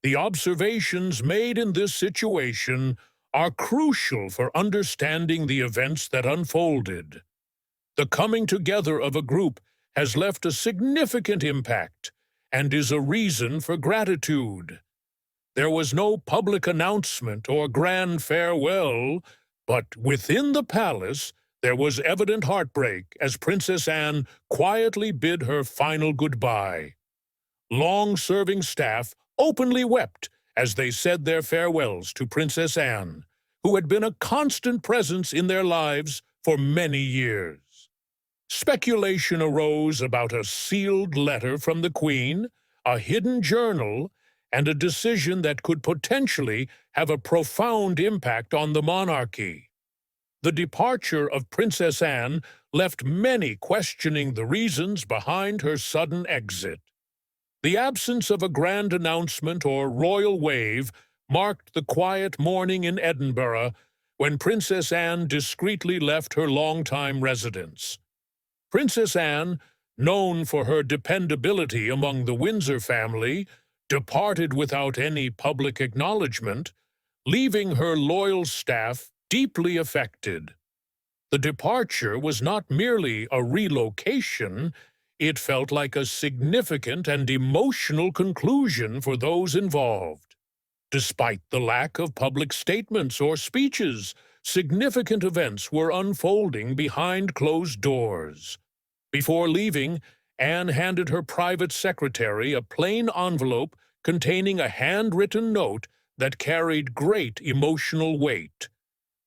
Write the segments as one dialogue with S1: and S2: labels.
S1: The observations made in this situation are crucial for understanding the events that unfolded. The coming together of a group has left a significant impact and is a reason for gratitude. There was no public announcement or grand farewell, but within the palace there was evident heartbreak as Princess Anne quietly bid her final goodbye. Long-serving staff openly wept as they said their farewells to Princess Anne, who had been a constant presence in their lives for many years. Speculation arose about a sealed letter from the Queen, a hidden journal, and a decision that could potentially have a profound impact on the monarchy. The departure of Princess Anne left many questioning the reasons behind her sudden exit. The absence of a grand announcement or royal wave marked the quiet morning in Edinburgh when Princess Anne discreetly left her longtime residence. Princess Anne, known for her dependability among the Windsor family, departed without any public acknowledgement, leaving her loyal staff deeply affected. The departure was not merely a relocation, it felt like a significant and emotional conclusion for those involved. Despite the lack of public statements or speeches, significant events were unfolding behind closed doors. Before leaving, Anne handed her private secretary a plain envelope containing a handwritten note that carried great emotional weight.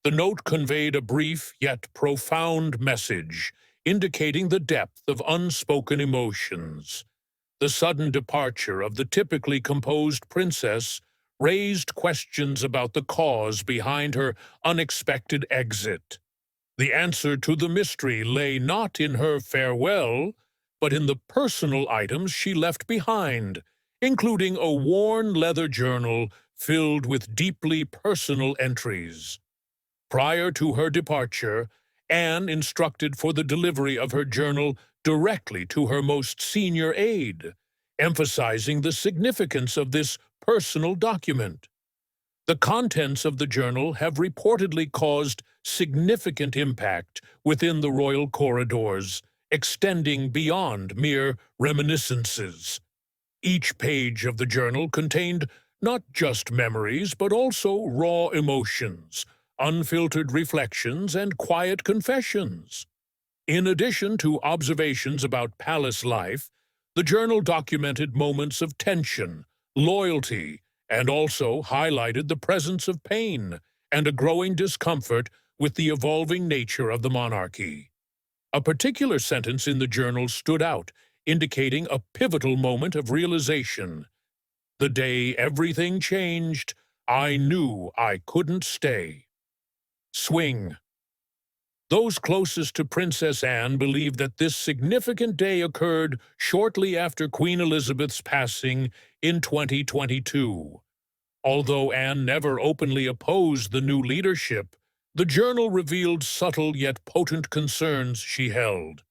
S1: The note conveyed a brief yet profound message, indicating the depth of unspoken emotions. The sudden departure of the typically composed princess raised questions about the cause behind her unexpected exit. The answer to the mystery lay not in her farewell, but in the personal items she left behind, including a worn leather journal filled with deeply personal entries. Prior to her departure, Anne instructed for the delivery of her journal directly to her most senior aide, emphasizing the significance of this personal document. The contents of the journal have reportedly caused significant impact within the royal corridors, extending beyond mere reminiscences. Each page of the journal contained not just memories, but also raw emotions, unfiltered reflections, and quiet confessions. In addition to observations about palace life, the journal documented moments of tension, loyalty, and also highlighted the presence of pain and a growing discomfort with the evolving nature of the monarchy. A particular sentence in the journal stood out, indicating a pivotal moment of realization. "The day everything changed, I knew I couldn't stay." Swing. Those closest to Princess Anne believe that this significant day occurred shortly after Queen Elizabeth's passing in 2022. Although Anne never openly opposed the new leadership, the journal revealed subtle yet potent concerns she held.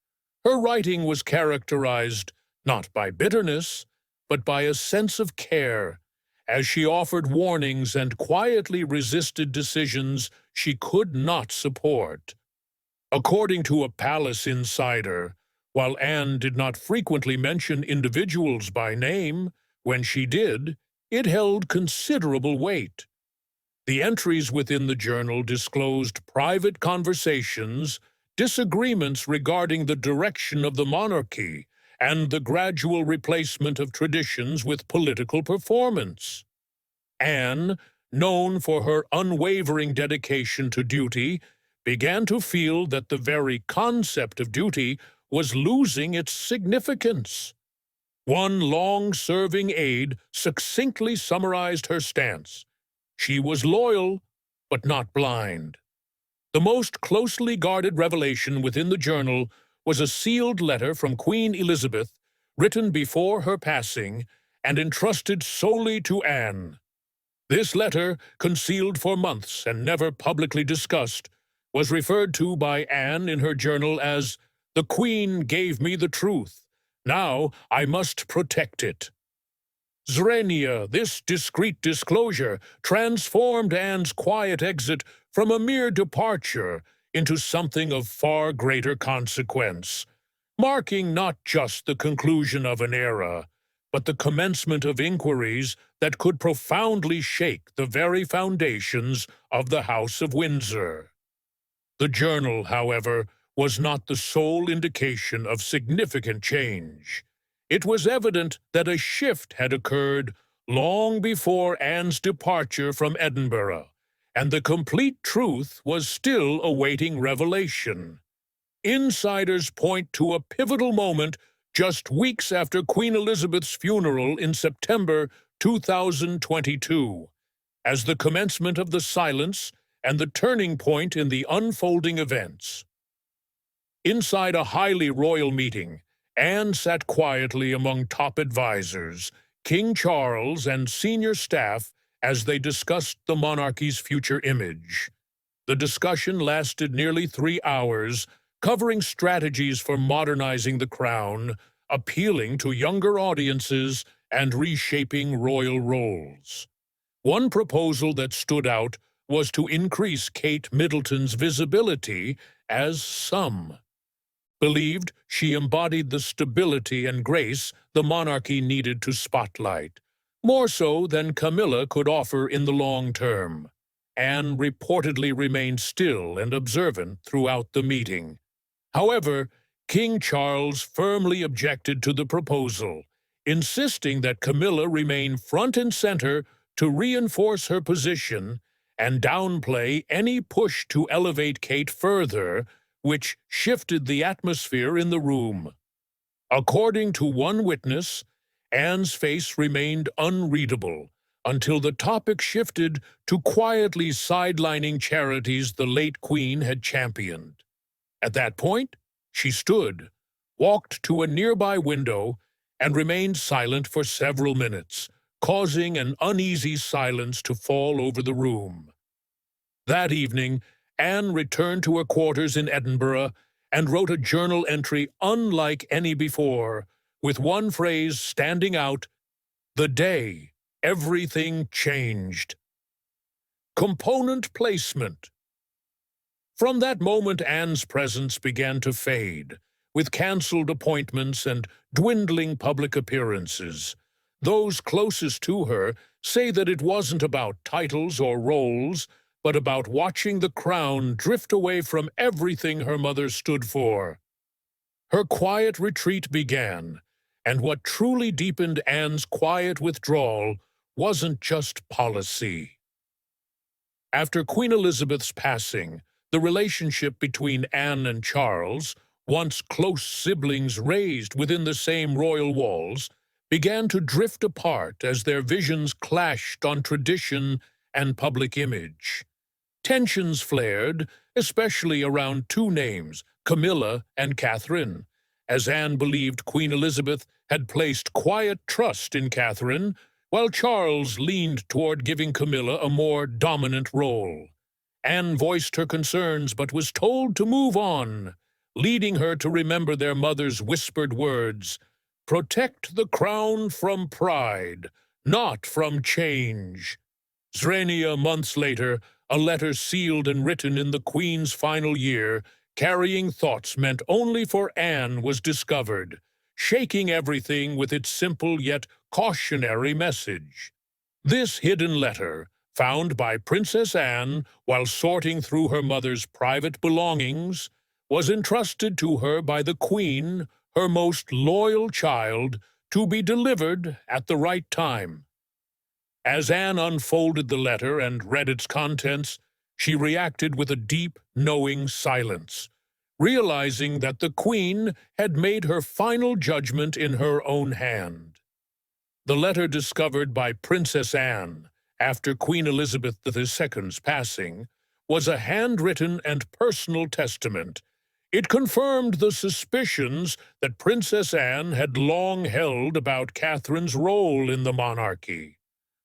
S1: Her writing was characterized not by bitterness, but by a sense of care, as she offered warnings and quietly resisted decisions she could not support. According to a palace insider, while Anne did not frequently mention individuals by name, when she did, it held considerable weight. The entries within the journal disclosed private conversations, disagreements regarding the direction of the monarchy, and the gradual replacement of traditions with political performance. Anne, known for her unwavering dedication to duty, began to feel that the very concept of duty was losing its significance. One long-serving aide succinctly summarized her stance. She was loyal, but not blind. The most closely guarded revelation within the journal was a sealed letter from Queen Elizabeth, written before her passing and entrusted solely to Anne. This letter, concealed for months and never publicly discussed, was referred to by Anne in her journal as, "The Queen gave me the truth. Now I must protect it." Zrenia, this discreet disclosure transformed Anne's quiet exit from a mere departure into something of far greater consequence, marking not just the conclusion of an era, but the commencement of inquiries that could profoundly shake the very foundations of the House of Windsor. The journal, however, was not the sole indication of significant change. It was evident that a shift had occurred long before Anne's departure from Edinburgh, and the complete truth was still awaiting revelation. Insiders point to a pivotal moment just weeks after Queen Elizabeth's funeral in September 2022, as the commencement of the silence and the turning point in the unfolding events. Inside a highly royal meeting, Anne sat quietly among top advisers, King Charles, and senior staff as they discussed the monarchy's future image. The discussion lasted nearly 3 hours, covering strategies for modernizing the crown, appealing to younger audiences, and reshaping royal roles. One proposal that stood out was to increase Kate Middleton's visibility, as some believed she embodied the stability and grace the monarchy needed to spotlight, more so than Camilla could offer in the long term. Anne reportedly remained still and observant throughout the meeting. However, King Charles firmly objected to the proposal, insisting that Camilla remain front and center to reinforce her position and downplay any push to elevate Kate further, which shifted the atmosphere in the room. According to one witness, Anne's face remained unreadable until the topic shifted to quietly sidelining charities the late Queen had championed. At that point, she stood, walked to a nearby window, and remained silent for several minutes, causing an uneasy silence to fall over the room. That evening, Anne returned to her quarters in Edinburgh and wrote a journal entry unlike any before, with one phrase standing out: "The day everything changed." Component placement. From that moment, Anne's presence began to fade, with cancelled appointments and dwindling public appearances. Those closest to her say that it wasn't about titles or roles, but about watching the crown drift away from everything her mother stood for. Her quiet retreat began, and what truly deepened Anne's quiet withdrawal wasn't just policy. After Queen Elizabeth's passing, the relationship between Anne and Charles, once close siblings raised within the same royal walls, began to drift apart as their visions clashed on tradition and public image. Tensions flared, especially around two names, Camilla and Catherine, as Anne believed Queen Elizabeth had placed quiet trust in Catherine, while Charles leaned toward giving Camilla a more dominant role. Anne voiced her concerns but was told to move on, leading her to remember their mother's whispered words: "Protect the crown from pride, not from change." Zrenia, months later, a letter sealed and written in the Queen's final year, carrying thoughts meant only for Anne, was discovered, shaking everything with its simple yet cautionary message. This hidden letter, found by Princess Anne while sorting through her mother's private belongings, was entrusted to her by the Queen, her most loyal child, to be delivered at the right time. As Anne unfolded the letter and read its contents, she reacted with a deep, knowing silence, realizing that the Queen had made her final judgment in her own hand. The letter discovered by Princess Anne after Queen Elizabeth II's passing was a handwritten and personal testament. It confirmed the suspicions that Princess Anne had long held about Catherine's role in the monarchy.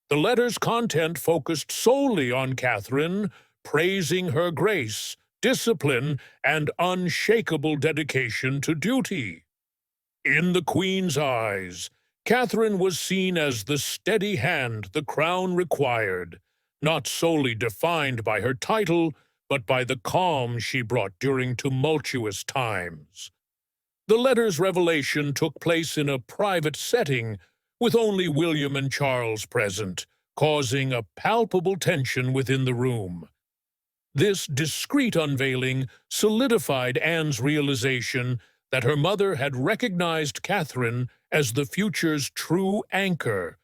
S1: The letter's content focused solely on Catherine, praising her grace, discipline, and unshakable dedication to duty. In the Queen's eyes, Catherine was seen as the steady hand the crown required, not solely defined by her title, but by the calm she brought during tumultuous times. The letter's revelation took place in a private setting, with only William and Charles present, causing a palpable tension within the room. This discreet unveiling solidified Anne's realization that her mother had recognized Catherine as the future's true anchor,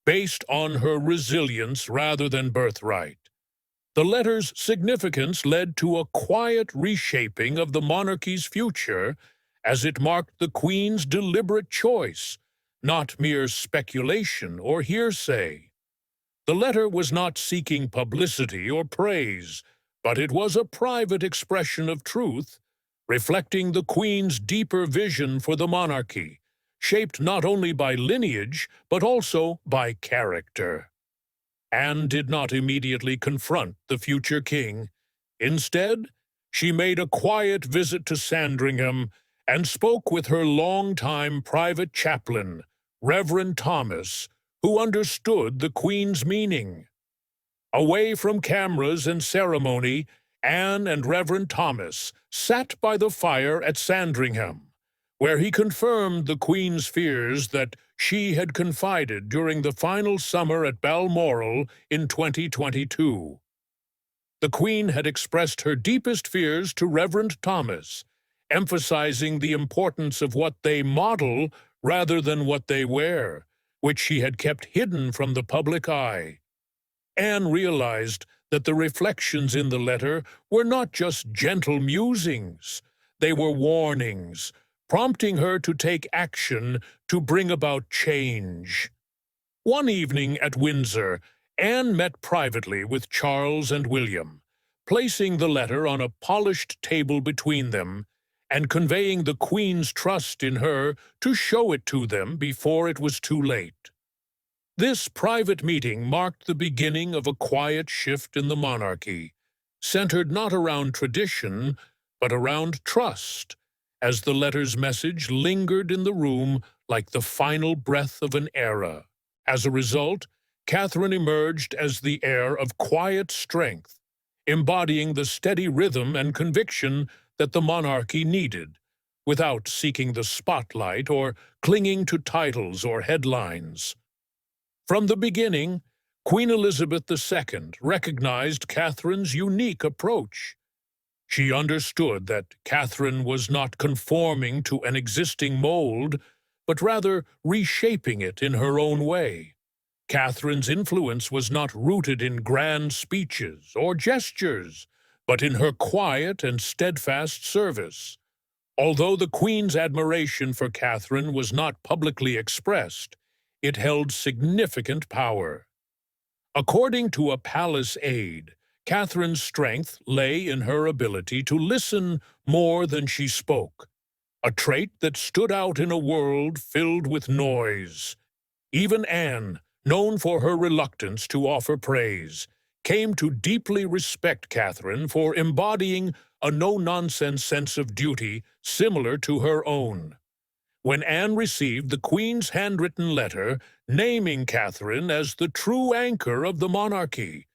S1: based on her resilience rather than birthright. The letter's significance led to a quiet reshaping of the monarchy's future, as it marked the Queen's deliberate choice, not mere speculation or hearsay. The letter was not seeking publicity or praise, but it was a private expression of truth, reflecting the Queen's deeper vision for the monarchy, shaped not only by lineage, but also by character. Anne did not immediately confront the future king. Instead, she made a quiet visit to Sandringham and spoke with her long-time private chaplain, Reverend Thomas, who understood the Queen's meaning. Away from cameras and ceremony, Anne and Reverend Thomas sat by the fire at Sandringham, where he confirmed the Queen's fears that she had confided during the final summer at Balmoral in 2022. The Queen had expressed her deepest fears to Reverend Thomas, emphasizing the importance of what they model rather than what they wear, which she had kept hidden from the public eye. Anne realized that the reflections in the letter were not just gentle musings, they were warnings, prompting her to take action to bring about change. One evening at Windsor, Anne met privately with Charles and William, placing the letter on a polished table between them and conveying the Queen's trust in her to show it to them before it was too late. This private meeting marked the beginning of a quiet shift in the monarchy, centered not around tradition, but around trust, as the letter's message lingered in the room like the final breath of an era. As a result, Catherine emerged as the heir of quiet strength, embodying the steady rhythm and conviction that the monarchy needed, without seeking the spotlight or clinging to titles or headlines. From the beginning, Queen Elizabeth II recognized Catherine's unique approach. She understood that Catherine was not conforming to an existing mold, but rather reshaping it in her own way. Catherine's influence was not rooted in grand speeches or gestures, but in her quiet and steadfast service. Although the Queen's admiration for Catherine was not publicly expressed, it held significant power. According to a palace aide, Catherine's strength lay in her ability to listen more than she spoke, a trait that stood out in a world filled with noise. Even Anne, known for her reluctance to offer praise, came to deeply respect Catherine for embodying a no-nonsense sense of duty similar to her own. When Anne received the Queen's handwritten letter naming Catherine as the true anchor of the monarchy,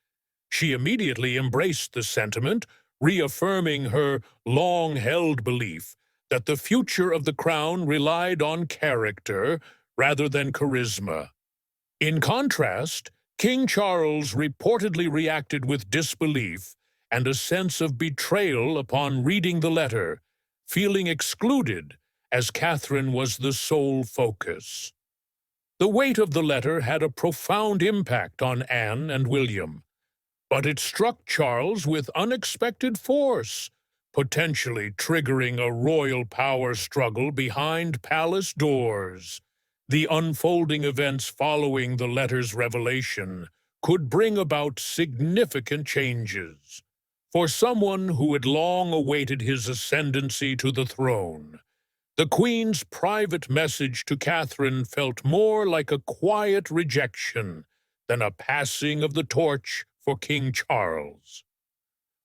S1: she immediately embraced the sentiment, reaffirming her long-held belief that the future of the crown relied on character rather than charisma. In contrast, King Charles reportedly reacted with disbelief and a sense of betrayal upon reading the letter, feeling excluded as Catherine was the sole focus. The weight of the letter had a profound impact on Anne and William, but it struck Charles with unexpected force, potentially triggering a royal power struggle behind palace doors. The unfolding events following the letter's revelation could bring about significant changes. For someone who had long awaited his ascendancy to the throne, the Queen's private message to Catherine felt more like a quiet rejection than a passing of the torch for King Charles.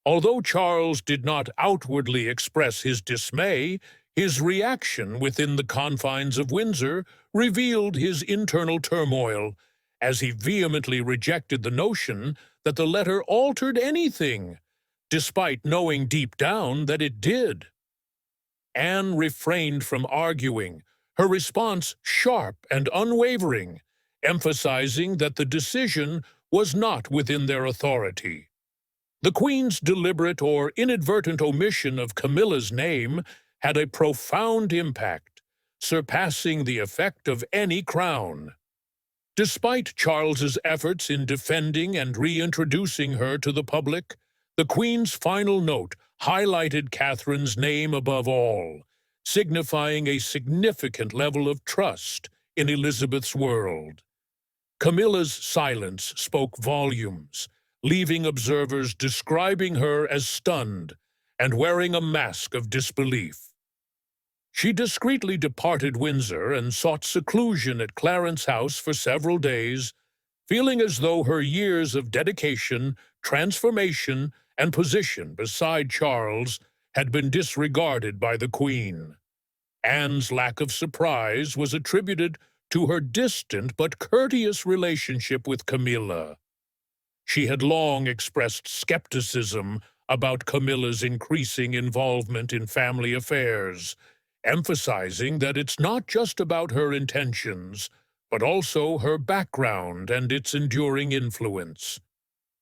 S1: Although Charles did not outwardly express his dismay, His reaction within the confines of Windsor revealed his internal turmoil, as he vehemently rejected the notion that the letter altered anything, despite knowing deep down that it did. Anne refrained from arguing, her response sharp and unwavering, emphasizing that the decision was not within their authority. The Queen's deliberate or inadvertent omission of Camilla's name had a profound impact, surpassing the effect of any crown. Despite Charles's efforts in defending and reintroducing her to the public, the Queen's final note highlighted Catherine's name above all, signifying a significant level of trust in Elizabeth's world. Camilla's silence spoke volumes, leaving observers describing her as stunned and wearing a mask of disbelief. She discreetly departed Windsor and sought seclusion at Clarence House for several days, feeling as though her years of dedication, transformation, and position beside Charles had been disregarded by the Queen. Anne's lack of surprise was attributed to her distant but courteous relationship with Camilla. She had long expressed skepticism about Camilla's increasing involvement in family affairs, emphasizing that it's not just about her intentions, but also her background and its enduring influence.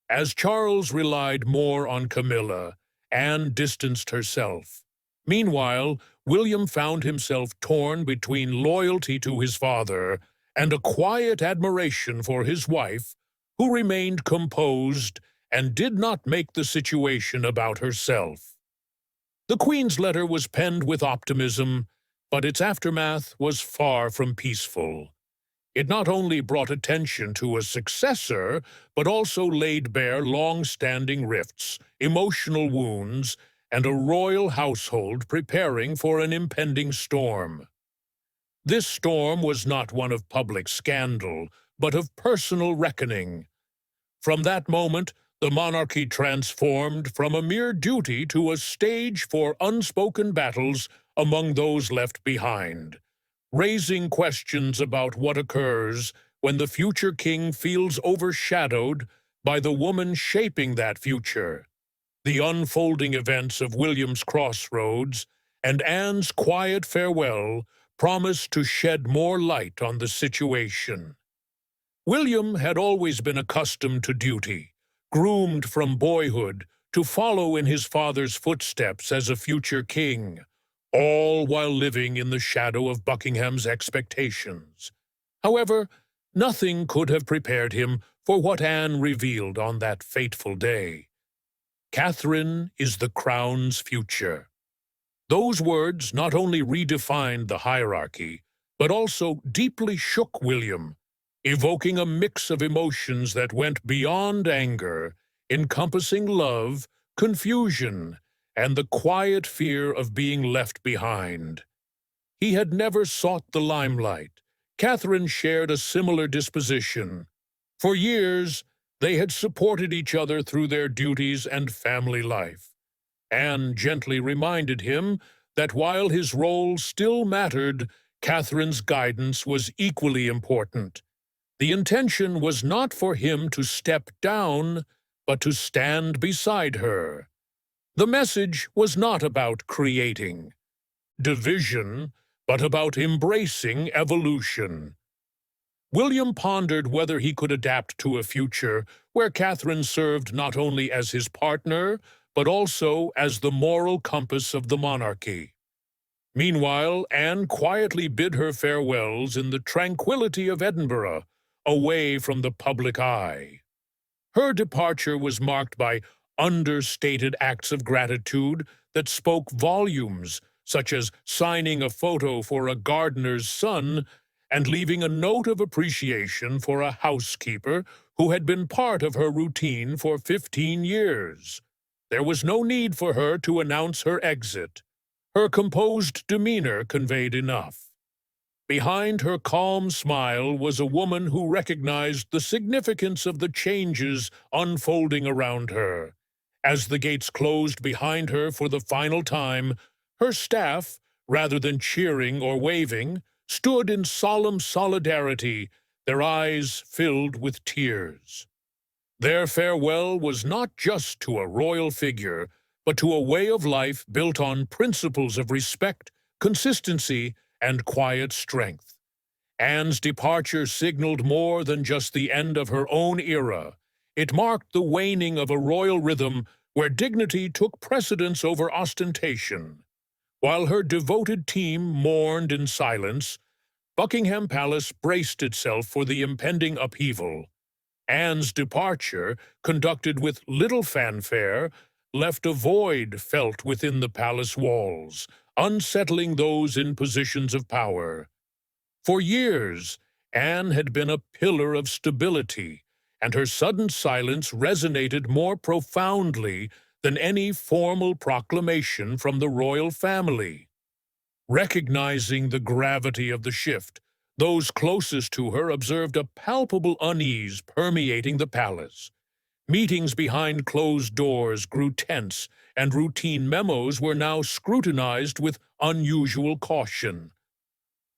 S1: As Charles relied more on Camilla, Anne distanced herself. Meanwhile, William found himself torn between loyalty to his father and a quiet admiration for his wife, who remained composed and did not make the situation about herself. The Queen's letter was penned with optimism, but its aftermath was far from peaceful. It not only brought attention to a successor, but also laid bare long-standing rifts, emotional wounds, and a royal household preparing for an impending storm. This storm was not one of public scandal, but of personal reckoning. From that moment, the monarchy transformed from a mere duty to a stage for unspoken battles among those left behind, raising questions about what occurs when the future king feels overshadowed by the woman shaping that future. The unfolding events of William's crossroads and Anne's quiet farewell promised to shed more light on the situation. William had always been accustomed to duty, groomed from boyhood to follow in his father's footsteps as a future king, all while living in the shadow of Buckingham's expectations. However, nothing could have prepared him for what Anne revealed on that fateful day. Catherine is the crown's future. Those words not only redefined the hierarchy, but also deeply shook William, evoking a mix of emotions that went beyond anger, encompassing love, confusion, and the quiet fear of being left behind. He had never sought the limelight. Catherine shared a similar disposition. For years, they had supported each other through their duties and family life. Anne gently reminded him that while his role still mattered, Catherine's guidance was equally important. The intention was not for him to step down, but to stand beside her. The message was not about creating division, but about embracing evolution. William pondered whether he could adapt to a future where Catherine served not only as his partner, but also as the moral compass of the monarchy. Meanwhile, Anne quietly bid her farewells in the tranquility of Edinburgh, away from the public eye. Her departure was marked by understated acts of gratitude that spoke volumes, such as signing a photo for a gardener's son and leaving a note of appreciation for a housekeeper who had been part of her routine for 15 years. There was no need for her to announce her exit. Her composed demeanor conveyed enough. Behind her calm smile was a woman who recognized the significance of the changes unfolding around her. As the gates closed behind her for the final time, her staff, rather than cheering or waving, stood in solemn solidarity, their eyes filled with tears. Their farewell was not just to a royal figure, but to a way of life built on principles of respect, consistency, and quiet strength. Anne's departure signaled more than just the end of her own era. It marked the waning of a royal rhythm where dignity took precedence over ostentation. While her devoted team mourned in silence, Buckingham Palace braced itself for the impending upheaval. Anne's departure, conducted with little fanfare, left a void felt within the palace walls, unsettling those in positions of power. For years, Anne had been a pillar of stability, and her sudden silence resonated more profoundly than any formal proclamation from the royal family. Recognizing the gravity of the shift, those closest to her observed a palpable unease permeating the palace. Meetings behind closed doors grew tense, and routine memos were now scrutinized with unusual caution.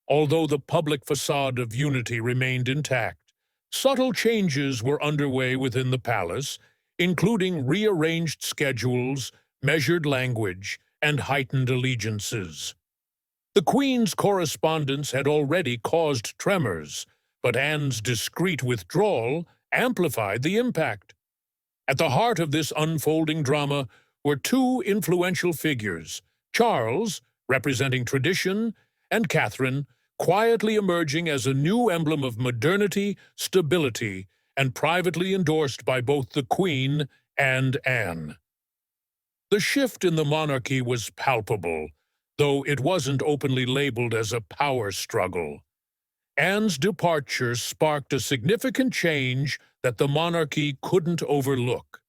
S1: Although the public facade of unity remained intact, subtle changes were underway within the palace, including rearranged schedules, measured language, and heightened allegiances. The Queen's correspondence had already caused tremors, but Anne's discreet withdrawal amplified the impact. At the heart of this unfolding drama were two influential figures, Charles, representing tradition, and Catherine, quietly emerging as a new emblem of modernity, stability, and privately endorsed by both the Queen and Anne. The shift in the monarchy was palpable, though it wasn't openly labeled as a power struggle. Anne's departure sparked a significant change that the monarchy couldn't overlook.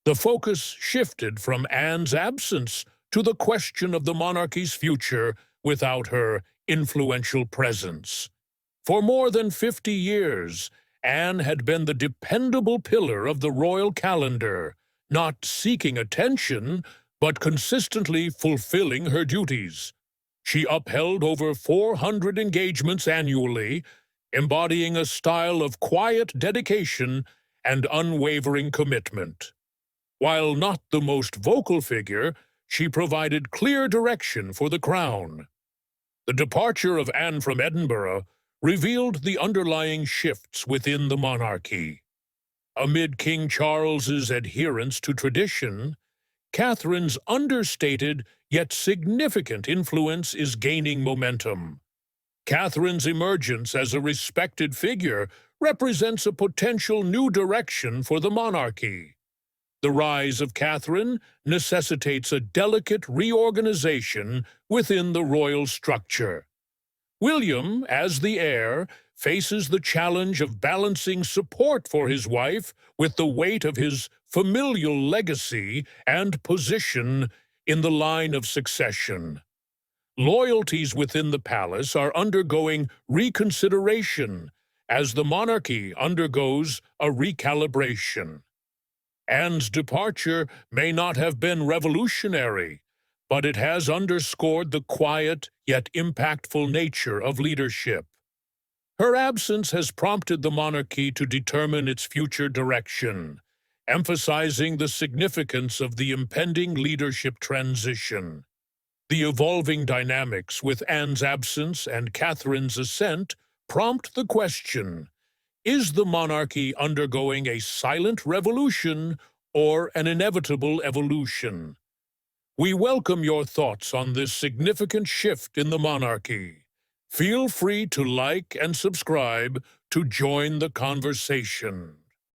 S1: The focus shifted from Anne's absence to the question of the monarchy's future without her influential presence. For more than 50 years, Anne had been the dependable pillar of the royal calendar, not seeking attention, but consistently fulfilling her duties. She upheld over 400 engagements annually, embodying a style of quiet dedication and unwavering commitment. While not the most vocal figure, she provided clear direction for the crown. The departure of Anne from Edinburgh revealed the underlying shifts within the monarchy. Amid King Charles's adherence to tradition, Catherine's understated yet significant influence is gaining momentum. Catherine's emergence as a respected figure represents a potential new direction for the monarchy. The rise of Catherine necessitates a delicate reorganization within the royal structure. William, as the heir, faces the challenge of balancing support for his wife with the weight of his familial legacy and position in the line of succession. Loyalties within the palace are undergoing reconsideration as the monarchy undergoes a recalibration. Anne's departure may not have been revolutionary, but it has underscored the quiet yet impactful nature of leadership. Her absence has prompted the monarchy to determine its future direction, emphasizing the significance of the impending leadership transition. The evolving dynamics with Anne's absence and Catherine's ascent prompt the question: is the monarchy undergoing a silent revolution or an inevitable evolution? We welcome your thoughts on this significant shift in the monarchy. Feel free to like and subscribe to join the conversation.